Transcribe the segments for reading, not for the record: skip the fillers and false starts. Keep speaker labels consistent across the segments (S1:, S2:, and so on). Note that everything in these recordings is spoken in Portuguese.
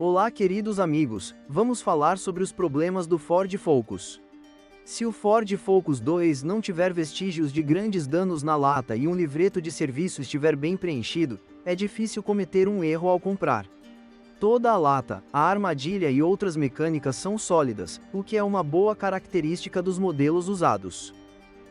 S1: Olá, queridos amigos, vamos falar sobre os problemas do Ford Focus. Se o Ford Focus 2 não tiver vestígios de grandes danos na lata e um livreto de serviço estiver bem preenchido, é difícil cometer um erro ao comprar. Toda a lata, a armadilha e outras mecânicas são sólidas, o que é uma boa característica dos modelos usados.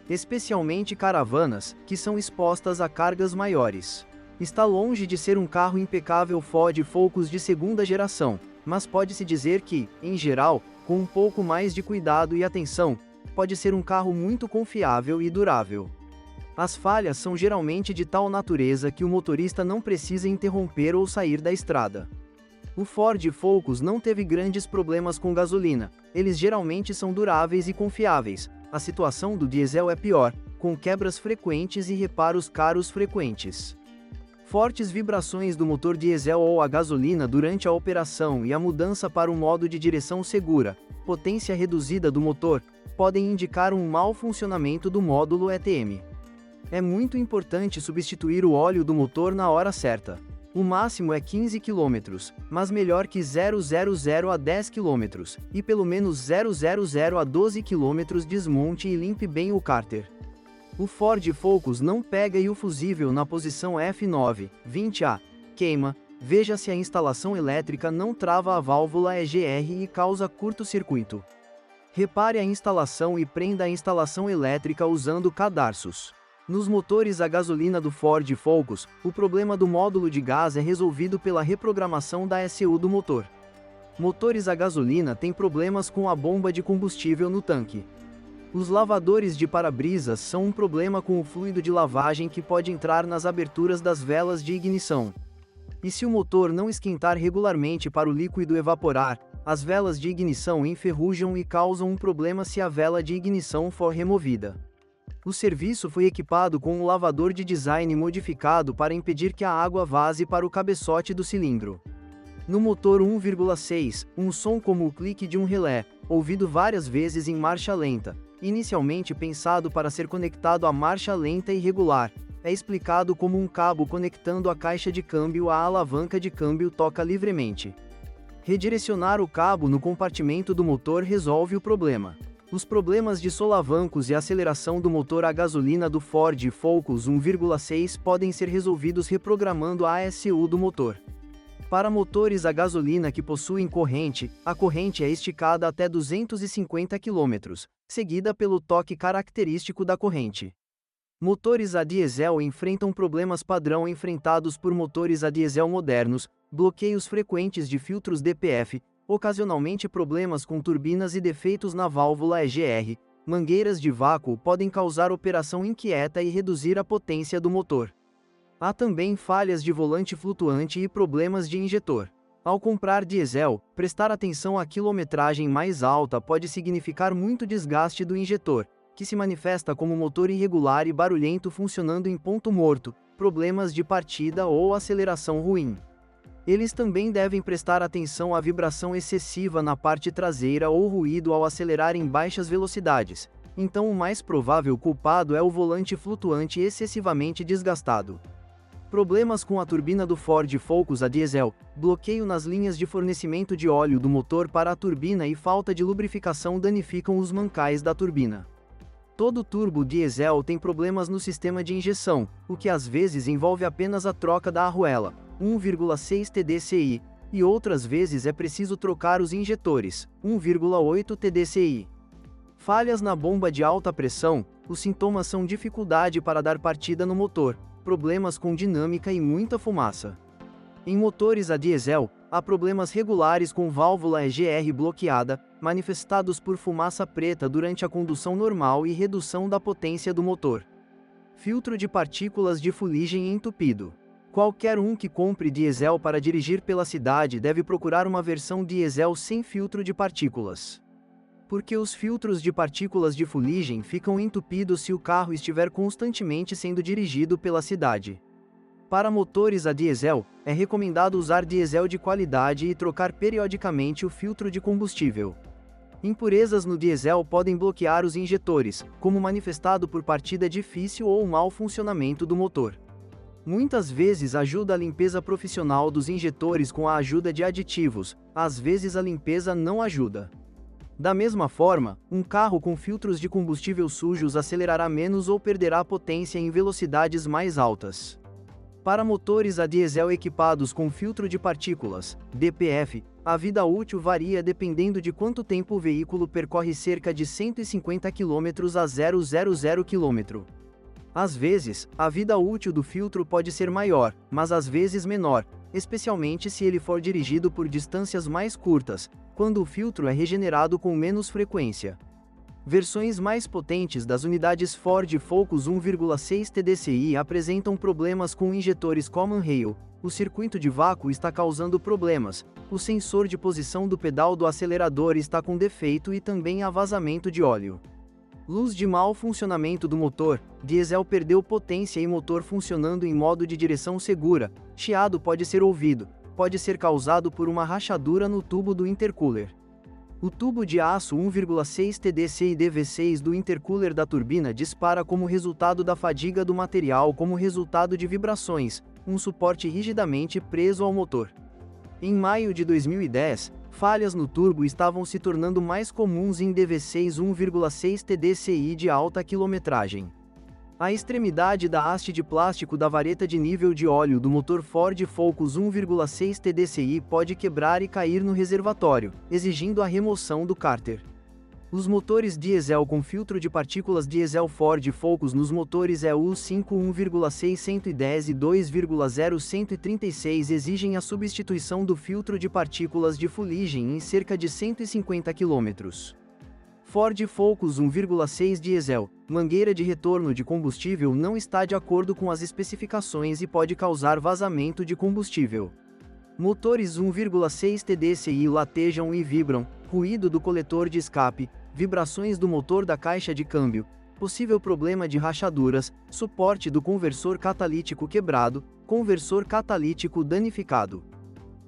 S1: Especialmente caravanas, que são expostas a cargas maiores. Está longe de ser um carro impecável Ford Focus de segunda geração, mas pode-se dizer que, em geral, com um pouco mais de cuidado e atenção, pode ser um carro muito confiável e durável. As falhas são geralmente de tal natureza que o motorista não precisa interromper ou sair da estrada. O Ford Focus não teve grandes problemas com gasolina, eles geralmente são duráveis e confiáveis. A situação do diesel é pior, com quebras frequentes e reparos caros frequentes. Fortes vibrações do motor diesel ou a gasolina durante a operação e a mudança para um modo de direção segura, potência reduzida do motor, podem indicar um mau funcionamento do módulo ETM. É muito importante substituir o óleo do motor na hora certa. O máximo é 15 km, mas melhor que 000 a 10 km, e pelo menos 000 a 12 km desmonte e limpe bem o cárter. O Ford Focus não pega e o fusível na posição F9, 20A, queima, veja se a instalação elétrica não trava a válvula EGR e causa curto-circuito. Repare a instalação e prenda a instalação elétrica usando cadarços. Nos motores a gasolina do Ford Focus, o problema do módulo de gás é resolvido pela reprogramação da ECU do motor. Motores a gasolina têm problemas com a bomba de combustível no tanque. Os lavadores de para-brisas são um problema com o fluido de lavagem que pode entrar nas aberturas das velas de ignição. E se o motor não esquentar regularmente para o líquido evaporar, as velas de ignição enferrujam e causam um problema se a vela de ignição for removida. O serviço foi equipado com um lavador de design modificado para impedir que a água vaze para o cabeçote do cilindro. No motor 1,6, um som como o clique de um relé, ouvido várias vezes em marcha lenta, inicialmente pensado para ser conectado à marcha lenta e regular, é explicado como um cabo conectando a caixa de câmbio à alavanca de câmbio toca livremente. Redirecionar o cabo no compartimento do motor resolve o problema. Os problemas de solavancos e aceleração do motor a gasolina do Ford Focus 1,6 podem ser resolvidos reprogramando a ECU do motor. Para motores a gasolina que possuem corrente, a corrente é esticada até 250 km, seguida pelo toque característico da corrente. Motores a diesel enfrentam problemas padrão enfrentados por motores a diesel modernos, bloqueios frequentes de filtros DPF, ocasionalmente problemas com turbinas e defeitos na válvula EGR, mangueiras de vácuo podem causar operação inquieta e reduzir a potência do motor. Há também falhas de volante flutuante e problemas de injetor. Ao comprar diesel, prestar atenção à quilometragem mais alta pode significar muito desgaste do injetor, que se manifesta como motor irregular e barulhento funcionando em ponto morto, problemas de partida ou aceleração ruim. Eles também devem prestar atenção à vibração excessiva na parte traseira ou ruído ao acelerar em baixas velocidades. Então o mais provável culpado é o volante flutuante excessivamente desgastado. Problemas com a turbina do Ford Focus a diesel, bloqueio nas linhas de fornecimento de óleo do motor para a turbina e falta de lubrificação danificam os mancais da turbina. Todo turbo diesel tem problemas no sistema de injeção, o que às vezes envolve apenas a troca da arruela, 1,6 TDCi, e outras vezes é preciso trocar os injetores, 1,8 TDCi. Falhas na bomba de alta pressão, os sintomas são dificuldade para dar partida no motor, problemas com dinâmica e muita fumaça. Em motores a diesel, há problemas regulares com válvula EGR bloqueada, manifestados por fumaça preta durante a condução normal e redução da potência do motor. Filtro de partículas de fuligem entupido. Qualquer um que compre diesel para dirigir pela cidade deve procurar uma versão diesel sem filtro de partículas. Porque os filtros de partículas de fuligem ficam entupidos se o carro estiver constantemente sendo dirigido pela cidade. Para motores a diesel, é recomendado usar diesel de qualidade e trocar periodicamente o filtro de combustível. Impurezas no diesel podem bloquear os injetores, como manifestado por partida difícil ou mau funcionamento do motor. Muitas vezes ajuda a limpeza profissional dos injetores com a ajuda de aditivos, às vezes a limpeza não ajuda. Da mesma forma, um carro com filtros de combustível sujos acelerará menos ou perderá potência em velocidades mais altas. Para motores a diesel equipados com filtro de partículas, DPF, a vida útil varia dependendo de quanto tempo o veículo percorre, cerca de 150 km a 000 km. Às vezes, a vida útil do filtro pode ser maior, mas às vezes menor, especialmente se ele for dirigido por distâncias mais curtas, quando o filtro é regenerado com menos frequência. Versões mais potentes das unidades Ford Focus 1,6 TDCi apresentam problemas com injetores Common Rail, o circuito de vácuo está causando problemas, o sensor de posição do pedal do acelerador está com defeito e também há vazamento de óleo. Luz de mau funcionamento do motor, diesel perdeu potência e motor funcionando em modo de direção segura, chiado pode ser ouvido, pode ser causado por uma rachadura no tubo do intercooler. O tubo de aço 1,6 TDCi DV6 do intercooler da turbina dispara como resultado da fadiga do material como resultado de vibrações, um suporte rigidamente preso ao motor. Em maio de 2010, falhas no turbo estavam se tornando mais comuns em DV6 1,6 TDCi de alta quilometragem. A extremidade da haste de plástico da vareta de nível de óleo do motor Ford Focus 1,6 TDCi pode quebrar e cair no reservatório, exigindo a remoção do cárter. Os motores diesel com filtro de partículas diesel Ford Focus nos motores EU5 1,6 110 e 2,0 136 exigem a substituição do filtro de partículas de fuligem em cerca de 150 km. Ford Focus 1,6 diesel, mangueira de retorno de combustível não está de acordo com as especificações e pode causar vazamento de combustível. Motores 1,6 TDCi latejam e vibram, ruído do coletor de escape, vibrações do motor da caixa de câmbio, possível problema de rachaduras, suporte do conversor catalítico quebrado, conversor catalítico danificado.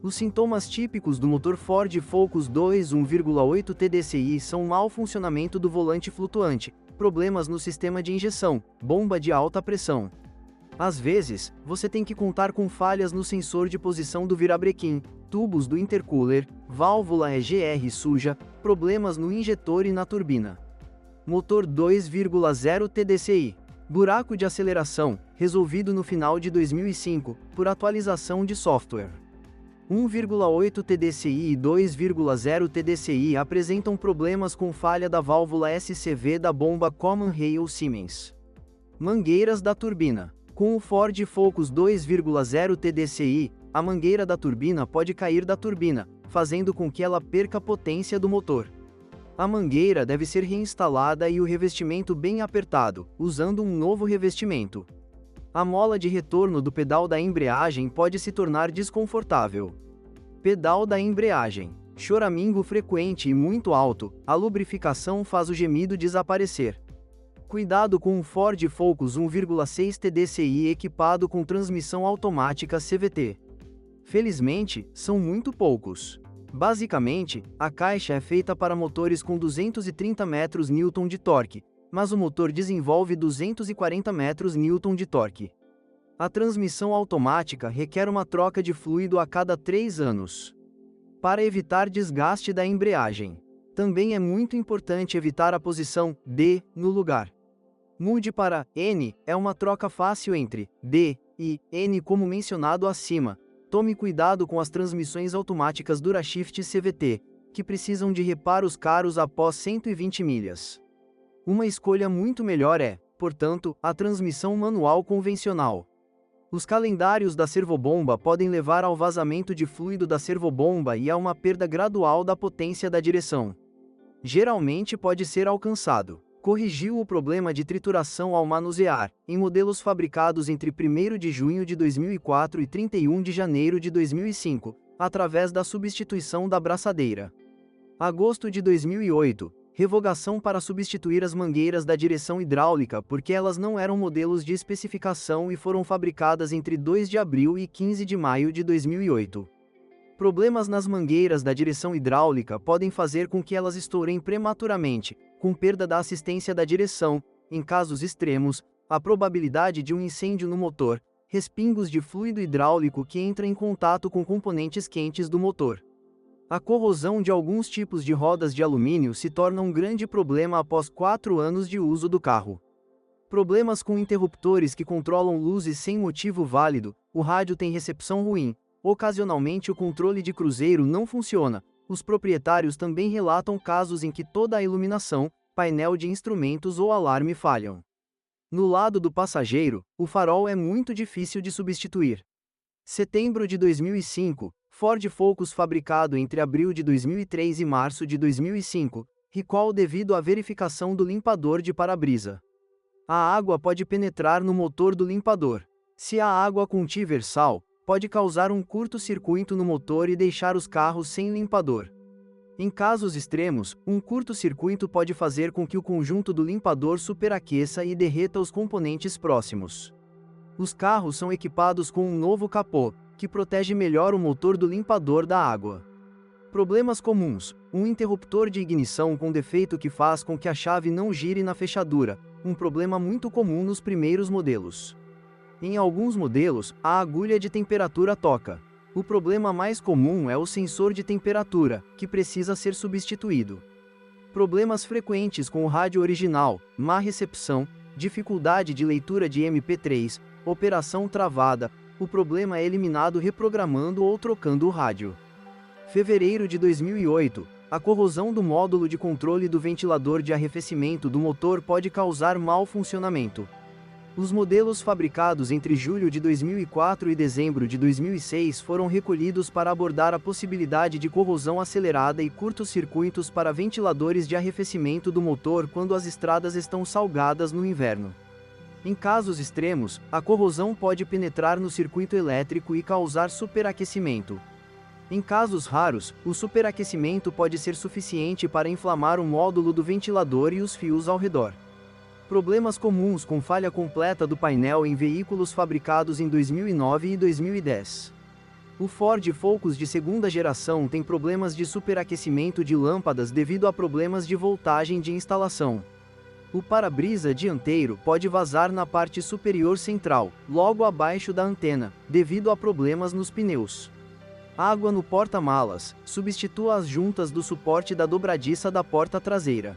S1: Os sintomas típicos do motor Ford Focus 2 1,8 TDCi são mau funcionamento do volante flutuante, problemas no sistema de injeção, bomba de alta pressão. Às vezes, você tem que contar com falhas no sensor de posição do virabrequim, tubos do intercooler, válvula EGR suja, problemas no injetor e na turbina. Motor 2,0 TDCi. Buraco de aceleração, resolvido no final de 2005, por atualização de software. 1,8 TDCi e 2,0 TDCi apresentam problemas com falha da válvula SCV da bomba Common Rail Siemens. Mangueiras da turbina. Com o Ford Focus 2,0 TDCi, a mangueira da turbina pode cair da turbina, fazendo com que ela perca a potência do motor. A mangueira deve ser reinstalada e o revestimento bem apertado, usando um novo revestimento. A mola de retorno do pedal da embreagem pode se tornar desconfortável. Pedal da embreagem. Choramingo frequente e muito alto, a lubrificação faz o gemido desaparecer. Cuidado com o Ford Focus 1,6 TDCi equipado com transmissão automática CVT. Felizmente, são muito poucos. Basicamente, a caixa é feita para motores com 230 Nm de torque, mas o motor desenvolve 240 Nm de torque. A transmissão automática requer uma troca de fluido a cada 3 anos. Para evitar desgaste da embreagem. Também é muito importante evitar a posição D no lugar. Mude para N, é uma troca fácil entre D e N como mencionado acima. Tome cuidado com as transmissões automáticas Durashift CVT, que precisam de reparos caros após 120 milhas. Uma escolha muito melhor é, portanto, a transmissão manual convencional. Os calendários da servobomba podem levar ao vazamento de fluido da servobomba e a uma perda gradual da potência da direção. Geralmente pode ser alcançado. Corrigiu o problema de trituração ao manusear, em modelos fabricados entre 1º de junho de 2004 e 31 de janeiro de 2005, através da substituição da braçadeira. Agosto de 2008, revogação para substituir as mangueiras da direção hidráulica porque elas não eram modelos de especificação e foram fabricadas entre 2 de abril e 15 de maio de 2008. Problemas nas mangueiras da direção hidráulica podem fazer com que elas estourem prematuramente, com perda da assistência da direção. Em casos extremos, a probabilidade de um incêndio no motor, respingos de fluido hidráulico que entra em contato com componentes quentes do motor. A corrosão de alguns tipos de rodas de alumínio se torna um grande problema após 4 anos de uso do carro. Problemas com interruptores que controlam luzes sem motivo válido, o rádio tem recepção ruim, ocasionalmente o controle de cruzeiro não funciona. Os proprietários também relatam casos em que toda a iluminação, painel de instrumentos ou alarme falham. No lado do passageiro, o farol é muito difícil de substituir. Setembro de 2005, Ford Focus fabricado entre abril de 2003 e março de 2005, recall devido à verificação do limpador de para-brisa. A água pode penetrar no motor do limpador. Se a água contiver sal, pode causar um curto-circuito no motor e deixar os carros sem limpador. Em casos extremos, um curto-circuito pode fazer com que o conjunto do limpador superaqueça e derreta os componentes próximos. Os carros são equipados com um novo capô, que protege melhor o motor do limpador da água. Problemas comuns: um interruptor de ignição com defeito que faz com que a chave não gire na fechadura, um problema muito comum nos primeiros modelos. Em alguns modelos, a agulha de temperatura toca. O problema mais comum é o sensor de temperatura, que precisa ser substituído. Problemas frequentes com o rádio original: má recepção, dificuldade de leitura de MP3, operação travada. O problema é eliminado reprogramando ou trocando o rádio. Fevereiro de 2008, a corrosão do módulo de controle do ventilador de arrefecimento do motor pode causar mau funcionamento. Os modelos fabricados entre julho de 2004 e dezembro de 2006 foram recolhidos para abordar a possibilidade de corrosão acelerada e curtos-circuitos para ventiladores de arrefecimento do motor quando as estradas estão salgadas no inverno. Em casos extremos, a corrosão pode penetrar no circuito elétrico e causar superaquecimento. Em casos raros, o superaquecimento pode ser suficiente para inflamar o módulo do ventilador e os fios ao redor. Problemas comuns com falha completa do painel em veículos fabricados em 2009 e 2010. O Ford Focus de segunda geração tem problemas de superaquecimento de lâmpadas devido a problemas de voltagem de instalação. O para-brisa dianteiro pode vazar na parte superior central, logo abaixo da antena, devido a problemas nos pneus. Água no porta-malas: substitua as juntas do suporte da dobradiça da porta traseira.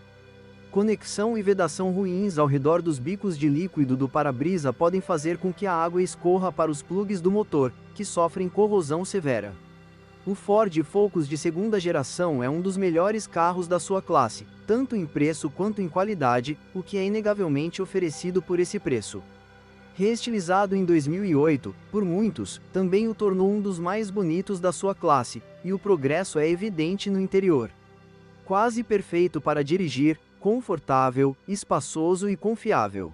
S1: Conexão e vedação ruins ao redor dos bicos de líquido do para-brisa podem fazer com que a água escorra para os plugs do motor, que sofrem corrosão severa. O Ford Focus de segunda geração é um dos melhores carros da sua classe, tanto em preço quanto em qualidade, o que é inegavelmente oferecido por esse preço. Reestilizado em 2008, por muitos, também o tornou um dos mais bonitos da sua classe, e o progresso é evidente no interior. Quase perfeito para dirigir, confortável, espaçoso e confiável.